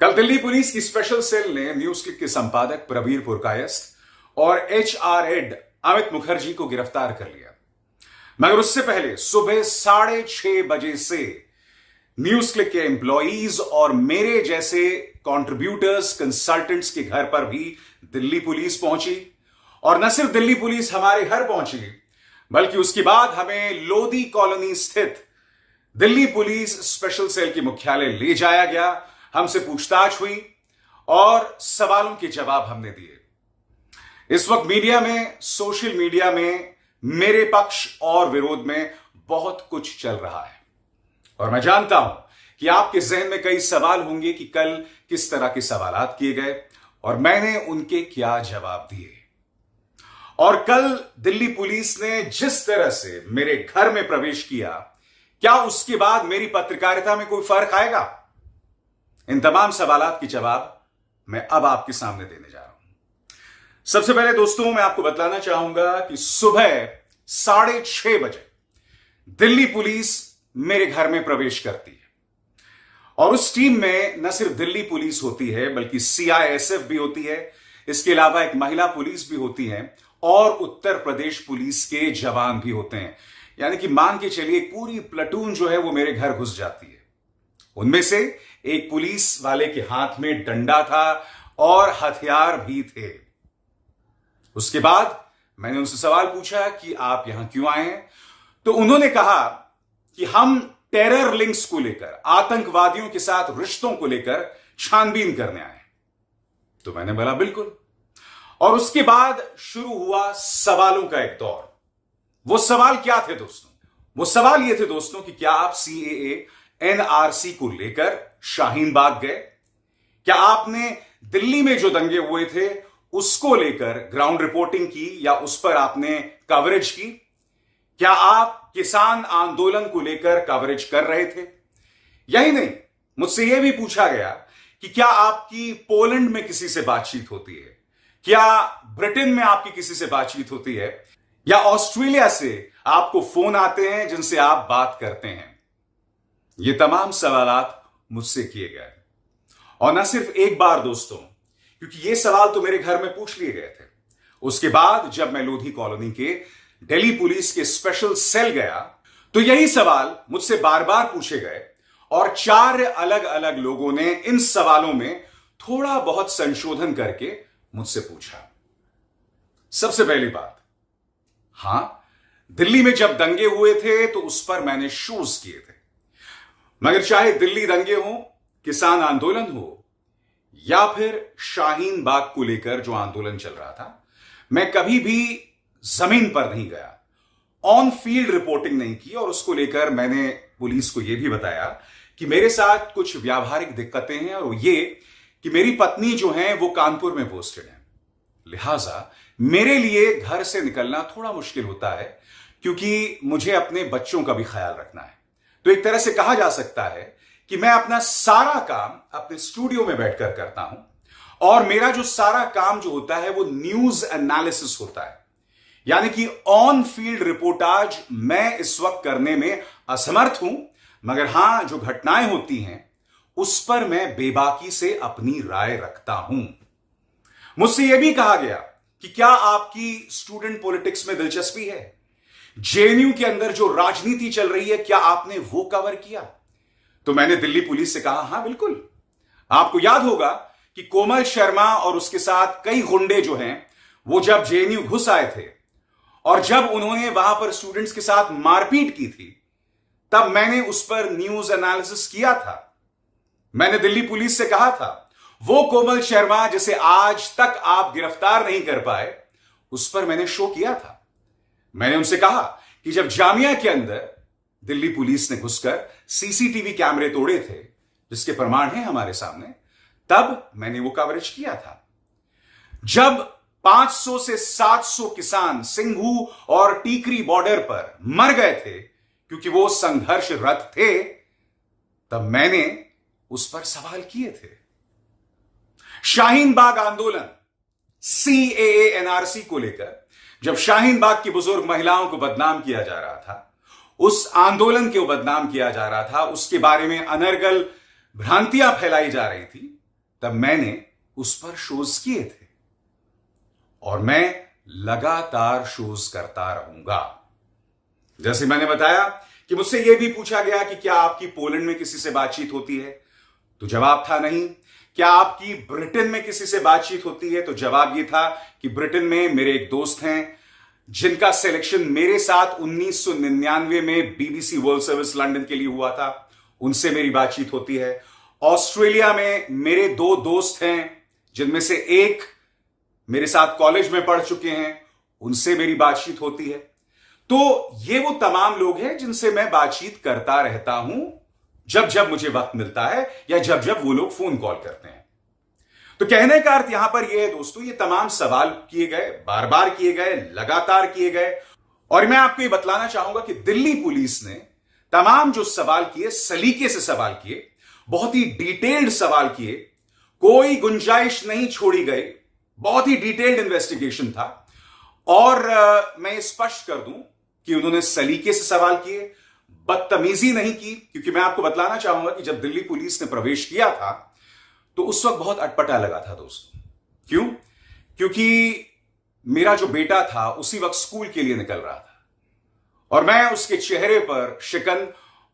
कल दिल्ली पुलिस की special cell ने न्यूज क्लिक के संपादक प्रवीर पुरकायस्थ और एचआर हेड अमित मुखर्जी को गिरफ्तार कर लिया। मगर उससे पहले सुबह 6:30 बजे से न्यूज क्लिक के एम्प्लॉइज और मेरे जैसे कंट्रीब्यूटर्स कंसल्टेंट्स के घर पर भी दिल्ली पुलिस पहुंची। और न सिर्फ दिल्ली पुलिस हमारे घर पहुंची, बल्कि उसके बाद हमें लोधी कॉलोनी स्थित दिल्ली पुलिस स्पेशल सेल के मुख्यालय ले जाया गया। हमसे पूछताछ हुई और सवालों के जवाब हमने दिए। इस वक्त मीडिया में, सोशल मीडिया में मेरे पक्ष और विरोध में बहुत कुछ चल रहा है और मैं जानता हूं कि आपके जहन में कई सवाल होंगे कि कल किस तरह के सवालात किए गए और मैंने उनके क्या जवाब दिए। और कल दिल्ली पुलिस ने जिस तरह से मेरे घर में प्रवेश किया, क्या उसके बाद मेरी पत्रकारिता में कोई फर्क आएगा? इन तमाम सवालात के जवाब मैं अब आपके सामने देने जा रहा हूं। सबसे पहले दोस्तों, मैं आपको बतलाना चाहूंगा कि सुबह 6:30 बजे दिल्ली पुलिस मेरे घर में प्रवेश करती है और उस टीम में न सिर्फ दिल्ली पुलिस होती है बल्कि सीआईएसएफ भी होती है। इसके अलावा एक महिला पुलिस भी होती है और उत्तर प्रदेश पुलिस के जवान भी होते हैं। यानी कि मान के चलिए पूरी प्लेटून जो है वो मेरे घर घुस जाती है। उनमें से एक पुलिस वाले के हाथ में डंडा था और हथियार भी थे। उसके बाद मैंने उनसे सवाल पूछा कि आप यहां क्यों आए हैं, तो उन्होंने कहा कि हम टेरर लिंक्स को लेकर, आतंकवादियों के साथ रिश्तों को लेकर छानबीन करने आए। तो मैंने बोला बिल्कुल। और उसके बाद शुरू हुआ सवालों का एक दौर। वो सवाल क्या थे दोस्तों? वो सवाल ये थे दोस्तों कि क्या आप सीएए एनआरसी को लेकर शाहीन बाग गए? क्या आपने दिल्ली में जो दंगे हुए थे उसको लेकर ग्राउंड रिपोर्टिंग की या उस पर आपने कवरेज की? क्या आप किसान आंदोलन को लेकर कवरेज कर रहे थे? यही नहीं, मुझसे यह भी पूछा गया कि क्या आपकी पोलैंड में किसी से बातचीत होती है, क्या ब्रिटेन में आपकी किसी से बातचीत होती है, या ऑस्ट्रेलिया से आपको फोन आते हैं जिनसे आप बात करते हैं? ये तमाम सवालात मुझसे किए गए और ना सिर्फ एक बार दोस्तों, क्योंकि ये सवाल तो मेरे घर में पूछ लिए गए थे। उसके बाद जब मैं लोधी कॉलोनी के दिल्ली पुलिस के स्पेशल सेल गया तो यही सवाल मुझसे बार बार पूछे गए और 4 अलग अलग लोगों ने इन सवालों में थोड़ा बहुत संशोधन करके मुझसे पूछा। सबसे पहली बात, हां, दिल्ली में जब दंगे हुए थे तो उस पर मैंने शोज किए थे। मगर चाहे दिल्ली दंगे हो, किसान आंदोलन हो या फिर शाहीन बाग को लेकर जो आंदोलन चल रहा था, मैं कभी भी जमीन पर नहीं गया, ऑन फील्ड रिपोर्टिंग नहीं की। और उसको लेकर मैंने पुलिस को यह भी बताया कि मेरे साथ कुछ व्यावहारिक दिक्कतें हैं और ये कि मेरी पत्नी जो है वो कानपुर में पोस्टेड है, लिहाजा मेरे लिए घर से निकलना थोड़ा मुश्किल होता है क्योंकि मुझे अपने बच्चों का भी ख्याल रखना है। तो एक तरह से कहा जा सकता है कि मैं अपना सारा काम अपने स्टूडियो में बैठकर करता हूं और मेरा जो सारा काम जो होता है वो न्यूज एनालिसिस होता है। यानी कि ऑन फील्ड रिपोर्टाज मैं इस वक्त करने में असमर्थ हूं, मगर हां, जो घटनाएं होती हैं उस पर मैं बेबाकी से अपनी राय रखता हूं। मुझसे यह भी कहा गया कि क्या आपकी स्टूडेंट पॉलिटिक्स में दिलचस्पी है? जेएनयू के अंदर जो राजनीति चल रही है, क्या आपने वो कवर किया? तो मैंने दिल्ली पुलिस से कहा, हां बिल्कुल। आपको याद होगा कि कोमल शर्मा और उसके साथ कई गुंडे जो हैं वो जब जेएनयू घुस आए थे और जब उन्होंने वहां पर स्टूडेंट्स के साथ मारपीट की थी, तब मैंने उस पर न्यूज एनालिसिस किया था। मैंने दिल्ली पुलिस से कहा था, वो कोमल शर्मा जिसे आज तक आप गिरफ्तार नहीं कर पाए, उस पर मैंने शो किया था। मैंने उनसे कहा कि जब जामिया के अंदर दिल्ली पुलिस ने घुसकर सीसीटीवी कैमरे तोड़े थे, जिसके प्रमाण हैं हमारे सामने, तब मैंने वो कवरेज किया था। जब 500 से 700 किसान सिंघू और टीकरी बॉर्डर पर मर गए थे क्योंकि वो संघर्षरत थे, तब मैंने उस पर सवाल किए थे। शाहीन बाग आंदोलन, सीएए एनआरसी को लेकर जब शाहीन बाग की बुजुर्ग महिलाओं को बदनाम किया जा रहा था, उस आंदोलन को बदनाम किया जा रहा था, उसके बारे में अनर्गल भ्रांतियां फैलाई जा रही थी, तब मैंने उस पर शोज किए थे और मैं लगातार शोज करता रहूंगा। जैसे मैंने बताया कि मुझसे यह भी पूछा गया कि क्या आपकी पोलैंड में किसी से बातचीत होती है, तो जवाब था नहीं। क्या आपकी ब्रिटेन में किसी से बातचीत होती है, तो जवाब यह था कि ब्रिटेन में मेरे एक दोस्त हैं जिनका सिलेक्शन मेरे साथ 1999 में बीबीसी वर्ल्ड सर्विस लंदन के लिए हुआ था, उनसे मेरी बातचीत होती है। ऑस्ट्रेलिया में मेरे दो दोस्त हैं जिनमें से एक मेरे साथ कॉलेज में पढ़ चुके हैं, उनसे मेरी बातचीत होती है। तो ये वो तमाम लोग हैं जिनसे मैं बातचीत करता रहता हूं जब जब मुझे वक्त मिलता है या जब जब वो लोग फोन कॉल करते हैं। तो कहने का अर्थ यहां पर यह है दोस्तों, ये तमाम सवाल किए गए, बार बार किए गए, लगातार किए गए, और मैं आपको ये बतलाना चाहूंगा कि दिल्ली पुलिस ने तमाम जो सवाल किए, सलीके से सवाल किए, बहुत ही डिटेल्ड सवाल किए, कोई गुंजाइश नहीं छोड़ी गई, बहुत ही डिटेल्ड इन्वेस्टिगेशन था। और मैं स्पष्ट कर दूं कि उन्होंने सलीके से सवाल किए, बदतमीजी नहीं की, क्योंकि मैं आपको बतलाना चाहूंगा कि जब दिल्ली पुलिस ने प्रवेश किया था तो उस वक्त बहुत अटपटा लगा था दोस्तों। क्यों? क्योंकि मेरा जो बेटा था उसी वक्त स्कूल के लिए निकल रहा था और मैं उसके चेहरे पर शिकन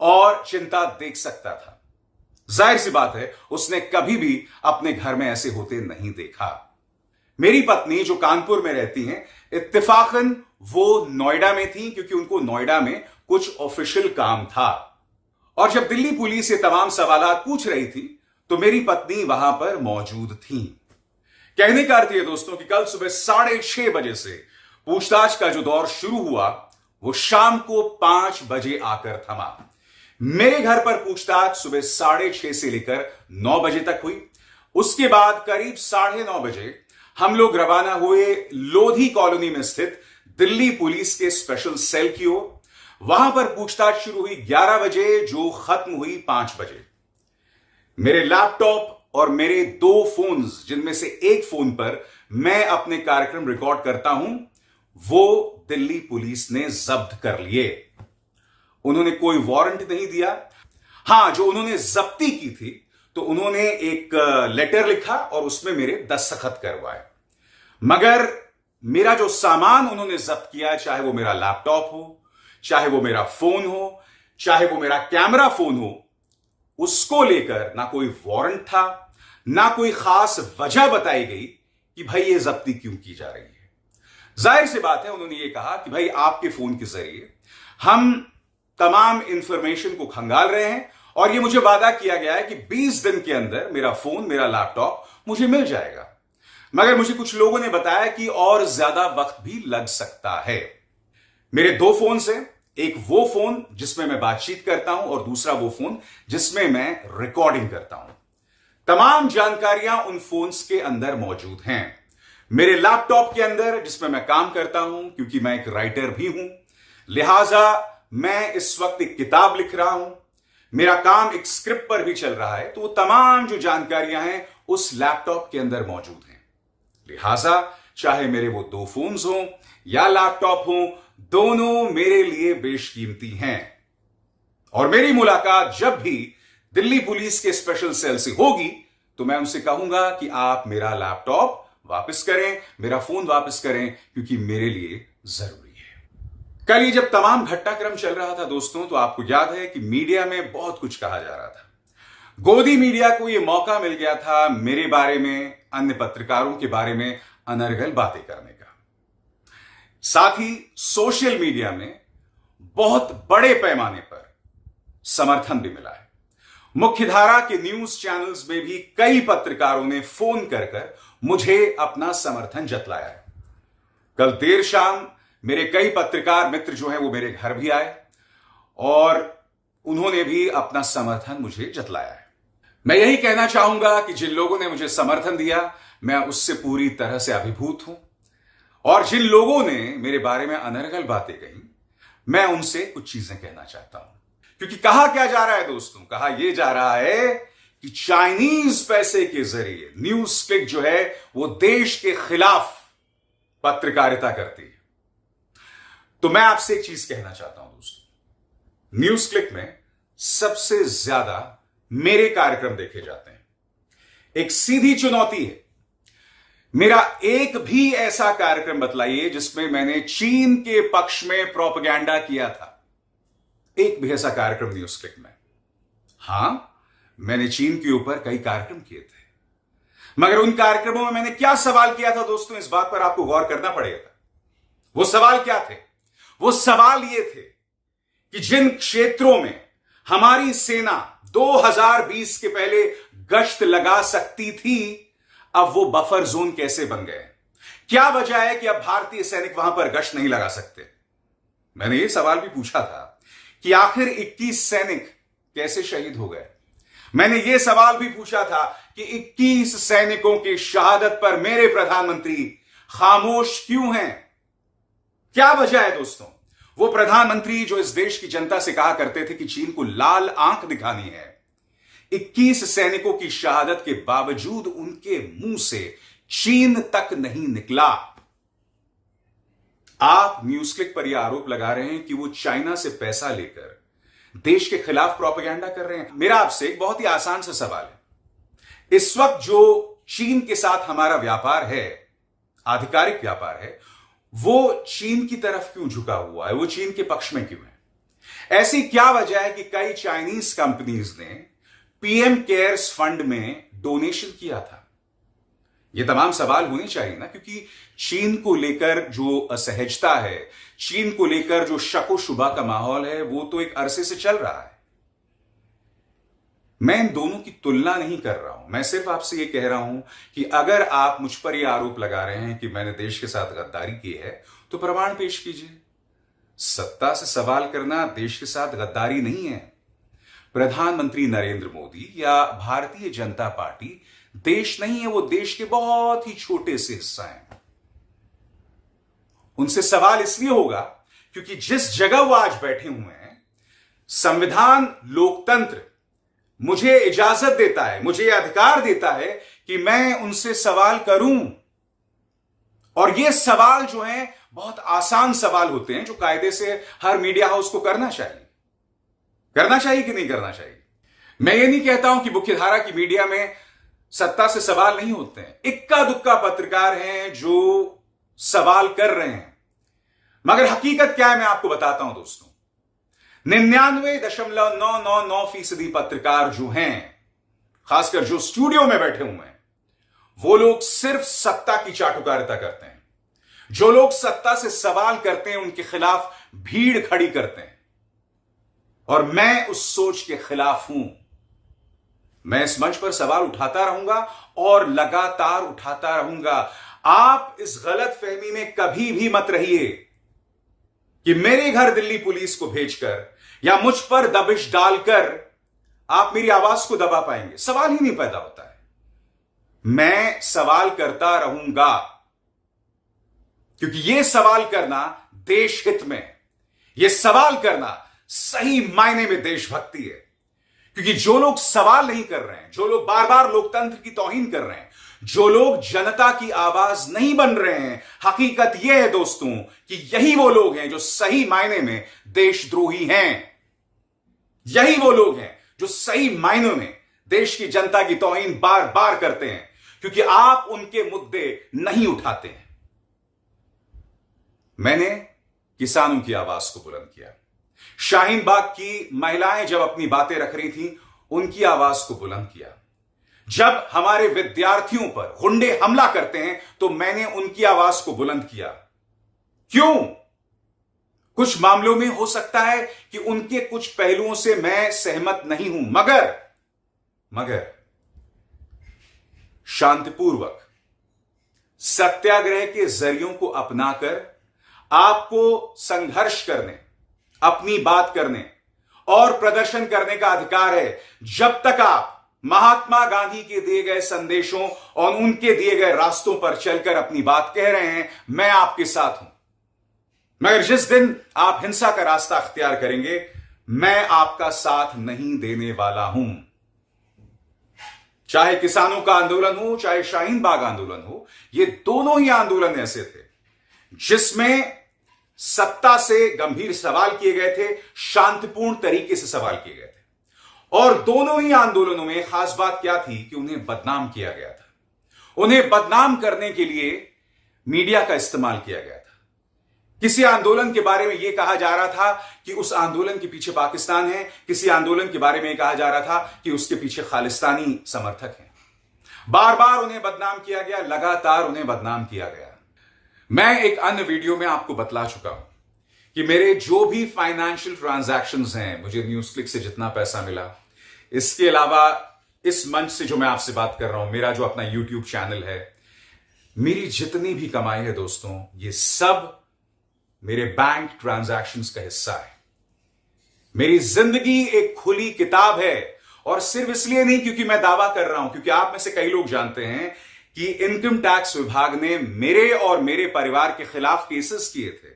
और चिंता देख सकता था। जाहिर सी बात है, उसने कभी भी अपने घर में ऐसे होते नहीं देखा। मेरी पत्नी जो कानपुर में रहती हैं, इत्तेफाकन वो नोएडा में थी क्योंकि उनको नोएडा में कुछ ऑफिशियल काम था। और जब दिल्ली पुलिस ये तमाम सवालात पूछ रही थी तो मेरी पत्नी वहां पर मौजूद थी। कहने का अर्थ यह दोस्तों कि कल सुबह 6:30 बजे से पूछताछ का जो दौर शुरू हुआ वो शाम को 5 बजे आकर थमा। मेरे घर पर पूछताछ सुबह 6:30 से लेकर 9 बजे तक हुई। उसके बाद करीब 9:30 बजे हम लोग रवाना हुए लोधी कॉलोनी में स्थित दिल्ली पुलिस के स्पेशल सेल की ओर। वहां पर पूछताछ शुरू हुई 11 बजे, जो खत्म हुई 5 बजे। मेरे लैपटॉप और मेरे 2 फोन्स, जिनमें से एक फोन पर मैं अपने कार्यक्रम रिकॉर्ड करता हूं, वो दिल्ली पुलिस ने जब्त कर लिए। उन्होंने कोई वारंट नहीं दिया। हां, जो उन्होंने जब्ती की थी तो उन्होंने एक लेटर लिखा और उसमें मेरे दस्तखत करवाए। मगर मेरा जो सामान उन्होंने जब्त किया, चाहे वो मेरा लैपटॉप हो, चाहे वो मेरा फोन हो, चाहे वो मेरा कैमरा फोन हो, उसको लेकर ना कोई वारंट था, ना कोई खास वजह बताई गई कि भाई ये जब्ती क्यों की जा रही है। जाहिर सी बात है, उन्होंने ये कहा कि भाई आपके फोन के जरिए हम तमाम इंफॉर्मेशन को खंगाल रहे हैं और ये मुझे वादा किया गया है कि 20 दिन के अंदर मेरा फोन, मेरा लैपटॉप मुझे मिल जाएगा। मगर मुझे कुछ लोगों ने बताया कि और ज्यादा वक्त भी लग सकता है। मेरे 2 फोन से, एक वो फोन जिसमें मैं बातचीत करता हूं और दूसरा वो फोन जिसमें मैं रिकॉर्डिंग करता हूं। तमाम जानकारियां उन फोन्स के अंदर मौजूद हैं। मेरे लैपटॉप के अंदर, जिसमें मैं काम करता हूं, क्योंकि मैं एक राइटर भी हूं, लिहाजा मैं इस वक्त एक किताब लिख रहा हूं, मेरा काम एक स्क्रिप्ट पर भी चल रहा है, तो वो तमाम जो जानकारियां हैं उस लैपटॉप के अंदर मौजूद हैं। लिहाजा चाहे मेरे वो 2 फोन्स हों या लैपटॉप हों, दोनों मेरे लिए बेशकीमती हैं। और मेरी मुलाकात जब भी दिल्ली पुलिस के स्पेशल सेल से होगी तो मैं उनसे कहूंगा कि आप मेरा लैपटॉप वापस करें, मेरा फोन वापस करें, क्योंकि मेरे लिए जरूरी है। कल ये जब तमाम घटनाक्रम चल रहा था दोस्तों, तो आपको याद है कि मीडिया में बहुत कुछ कहा जा रहा था। गोदी मीडिया को यह मौका मिल गया था मेरे बारे में, अन्य पत्रकारों के बारे में अनर्गल बातें करने का। साथ ही सोशल मीडिया में बहुत बड़े पैमाने पर समर्थन भी मिला है। मुख्यधारा के न्यूज चैनल्स में भी कई पत्रकारों ने फोन कर मुझे अपना समर्थन जतलाया है। कल देर शाम मेरे कई पत्रकार मित्र जो हैं वो मेरे घर भी आए और उन्होंने भी अपना समर्थन मुझे जतलाया है। मैं यही कहना चाहूंगा कि जिन लोगों ने मुझे समर्थन दिया, मैं उससे पूरी तरह से अभिभूत हूं, और जिन लोगों ने मेरे बारे में अनर्गल बातें कही, मैं उनसे कुछ चीजें कहना चाहता हूं। क्योंकि कहा क्या जा रहा है दोस्तों, कहा यह जा रहा है कि चाइनीज पैसे के जरिए न्यूज क्लिक जो है वो देश के खिलाफ पत्रकारिता करती है। तो मैं आपसे एक चीज कहना चाहता हूं दोस्तों, न्यूज क्लिक में सबसे ज्यादा मेरे कार्यक्रम देखे जाते हैं। एक सीधी चुनौती है। मेरा एक भी ऐसा कार्यक्रम बतलाइए जिसमें मैंने चीन के पक्ष में प्रोपेगेंडा किया था। एक भी ऐसा कार्यक्रम न्यूज क्लिक में। हां, मैंने चीन के ऊपर कई कार्यक्रम किए थे, मगर उन कार्यक्रमों में मैंने क्या सवाल किया था दोस्तों, इस बात पर आपको गौर करना पड़ेगा। वो सवाल क्या थे? वो सवाल ये थे कि जिन क्षेत्रों में हमारी सेना 2020 के पहले गश्त लगा सकती थी, अब वो बफर जोन कैसे बन गए? क्या वजह है कि अब भारतीय सैनिक वहां पर गश्त नहीं लगा सकते? मैंने ये सवाल भी पूछा था कि आखिर 21 सैनिक कैसे शहीद हो गए। मैंने ये सवाल भी पूछा था कि 21 सैनिकों की शहादत पर मेरे प्रधानमंत्री खामोश क्यों हैं? क्या वजह है दोस्तों? वो प्रधानमंत्री जो इस देश की जनता से कहा करते थे कि चीन को लाल आंख दिखानी है, 21 सैनिकों की शहादत के बावजूद उनके मुंह से चीन तक नहीं निकला। आप न्यूज क्लिक पर यह आरोप लगा रहे हैं कि वो चाइना से पैसा लेकर देश के खिलाफ प्रोपेगेंडा कर रहे हैं। मेरा आपसे एक बहुत ही आसान सा सवाल है। इस वक्त जो चीन के साथ हमारा व्यापार है, आधिकारिक व्यापार है, वो चीन की तरफ क्यों झुका हुआ है? वो चीन के पक्ष में क्यों है? ऐसी क्या वजह है कि कई चाइनीज कंपनीज ने पीएम केयर्स फंड में डोनेशन किया था? ये तमाम सवाल होने चाहिए ना, क्योंकि चीन को लेकर जो असहजता है, चीन को लेकर जो शक शुबा का माहौल है, वो तो एक अरसे से चल रहा है। मैं इन दोनों की तुलना नहीं कर रहा हूं। मैं सिर्फ आपसे ये कह रहा हूं कि अगर आप मुझ पर यह आरोप लगा रहे हैं कि मैंने देश के साथ गद्दारी की है, तो प्रमाण पेश कीजिए। सत्ता से सवाल करना देश के साथ गद्दारी नहीं है। प्रधानमंत्री नरेंद्र मोदी या भारतीय जनता पार्टी देश नहीं है, वो देश के बहुत ही छोटे से हिस्सा हैं। उनसे सवाल इसलिए होगा क्योंकि जिस जगह वो आज बैठे हुए हैं, संविधान, लोकतंत्र मुझे इजाजत देता है, मुझे यह अधिकार देता है कि मैं उनसे सवाल करूं। और ये सवाल जो हैं बहुत आसान सवाल होते हैं, जो कायदे से हर मीडिया हाउस को करना चाहिए। करना चाहिए कि नहीं करना चाहिए? मैं ये नहीं कहता हूं कि मुख्यधारा की मीडिया में सत्ता से सवाल नहीं होते हैं। इक्का दुक्का पत्रकार हैं जो सवाल कर रहे हैं, मगर हकीकत क्या है मैं आपको बताता हूं दोस्तों। 99.999% पत्रकार जो हैं, खासकर जो स्टूडियो में बैठे हुए हैं, वो लोग सिर्फ सत्ता की चाटुकारिता करते हैं। जो लोग सत्ता से सवाल करते हैं उनके खिलाफ भीड़ खड़ी करते हैं, और मैं उस सोच के खिलाफ हूं। मैं इस मंच पर सवाल उठाता रहूंगा और लगातार उठाता रहूंगा। आप इस गलत फहमी में कभी भी मत रहिए कि मेरे घर दिल्ली पुलिस को भेजकर या मुझ पर दबिश डालकर आप मेरी आवाज को दबा पाएंगे। सवाल ही नहीं पैदा होता है। मैं सवाल करता रहूंगा, क्योंकि यह सवाल करना देश हित में, यह सवाल करना सही मायने में देशभक्ति है। क्योंकि जो लोग सवाल नहीं कर रहे हैं, जो लोग बार बार लोकतंत्र की तौहीन कर रहे हैं, जो लोग जनता की आवाज नहीं बन रहे हैं, हकीकत यह है दोस्तों कि यही वो लोग हैं जो सही मायने में देशद्रोही हैं। यही वो लोग हैं जो सही मायनों में देश की जनता की तौहीन बार बार करते हैं, क्योंकि आप उनके मुद्दे नहीं उठाते हैं। मैंने किसानों की आवाज को बुलंद किया। शाहीन बाग की महिलाएं जब अपनी बातें रख रही थीं, उनकी आवाज को बुलंद किया। जब हमारे विद्यार्थियों पर गुंडे हमला करते हैं, तो मैंने उनकी आवाज को बुलंद किया। क्यों? कुछ मामलों में हो सकता है कि उनके कुछ पहलुओं से मैं सहमत नहीं हूं, मगर शांतिपूर्वक सत्याग्रह के जरियों को अपनाकर आपको संघर्ष करने, अपनी बात करने और प्रदर्शन करने का अधिकार है। जब तक आप महात्मा गांधी के दिए गए संदेशों और उनके दिए गए रास्तों पर चलकर अपनी बात कह रहे हैं, मैं आपके साथ हूं। मगर जिस दिन आप हिंसा का रास्ता अख्तियार करेंगे, मैं आपका साथ नहीं देने वाला हूं। चाहे किसानों का आंदोलन हो, चाहे शाहीन बाग आंदोलन हो, ये दोनों ही आंदोलन ऐसे थे जिसमें सत्ता से गंभीर सवाल किए गए थे, शांतिपूर्ण तरीके से सवाल किए गए थे। और दोनों ही आंदोलनों में खास बात क्या थी कि उन्हें बदनाम किया गया था। उन्हें बदनाम करने के लिए मीडिया का इस्तेमाल किया गया था। किसी आंदोलन के बारे में यह कहा जा रहा था कि उस आंदोलन के पीछे पाकिस्तान है, किसी आंदोलन के बारे में कहा जा रहा था कि उसके पीछे खालिस्तानी समर्थक हैं। बार बार उन्हें बदनाम किया गया, लगातार उन्हें बदनाम किया गया। मैं एक अन्य वीडियो में आपको बतला चुका हूं कि मेरे जो भी फाइनेंशियल ट्रांजैक्शंस हैं, मुझे न्यूज क्लिक से जितना पैसा मिला, इसके अलावा इस मंच से जो मैं आपसे बात कर रहा हूं, मेरा जो अपना यूट्यूब चैनल है, मेरी जितनी भी कमाई है दोस्तों, ये सब मेरे बैंक ट्रांजैक्शंस का हिस्सा है। मेरी जिंदगी एक खुली किताब है, और सिर्फ इसलिए नहीं क्योंकि मैं दावा कर रहा हूं, क्योंकि आप में से कई लोग जानते हैं कि इनकम टैक्स विभाग ने मेरे और मेरे परिवार के खिलाफ केसेस किए थे।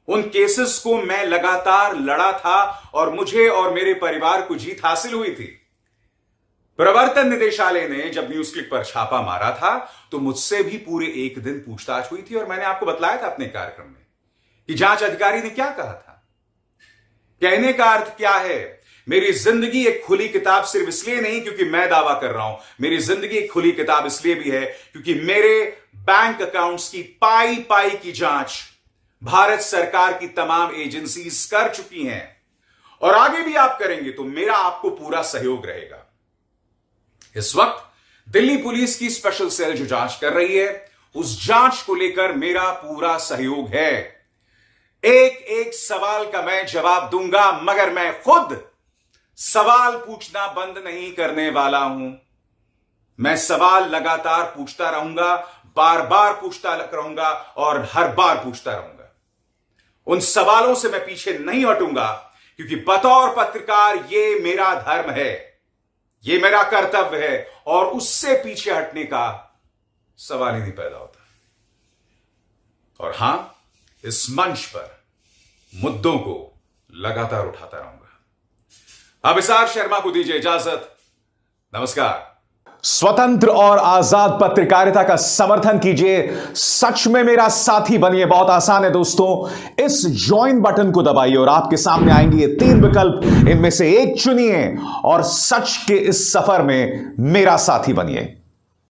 उन केसेस को मैं लगातार लड़ा था और मुझे और मेरे परिवार को जीत हासिल हुई थी। प्रवर्तन निदेशालय ने जब न्यूज क्लिक पर छापा मारा था तो मुझसे भी पूरे एक दिन पूछताछ हुई थी, और मैंने आपको बतलाया था अपने कार्यक्रम में कि जांच अधिकारी ने क्या कहा था। कहने का अर्थ क्या है, मेरी जिंदगी एक खुली किताब सिर्फ इसलिए नहीं क्योंकि मैं दावा कर रहा हूं, मेरी जिंदगी एक खुली किताब इसलिए भी है क्योंकि मेरे बैंक अकाउंट्स की पाई पाई की जांच भारत सरकार की तमाम एजेंसीज कर चुकी हैं, और आगे भी आप करेंगे तो मेरा आपको पूरा सहयोग रहेगा। इस वक्त दिल्ली पुलिस की स्पेशल सेल जो जांच कर रही है, उस जांच को लेकर मेरा पूरा सहयोग है। एक एक सवाल का मैं जवाब दूंगा, मगर मैं खुद सवाल पूछना बंद नहीं करने वाला हूं। मैं सवाल लगातार पूछता रहूंगा, बार बार पूछता रहूंगा और हर बार पूछता रहूंगा। उन सवालों से मैं पीछे नहीं हटूंगा, क्योंकि बतौर पत्रकार ये मेरा धर्म है, ये मेरा कर्तव्य है, और उससे पीछे हटने का सवाल ही नहीं पैदा होता। और हां, इस मंच पर मुद्दों को लगातार उठाता रहूंगा। अभिसार शर्मा को दीजिए इजाजत। नमस्कार। स्वतंत्र और आजाद पत्रकारिता का समर्थन कीजिए, सच में मेरा साथी बनिए। बहुत आसान है दोस्तों, इस ज्वाइन बटन को दबाइए और आपके सामने आएंगे ये 3 विकल्प, इनमें से एक चुनिए और सच के इस सफर में मेरा साथी बनिए।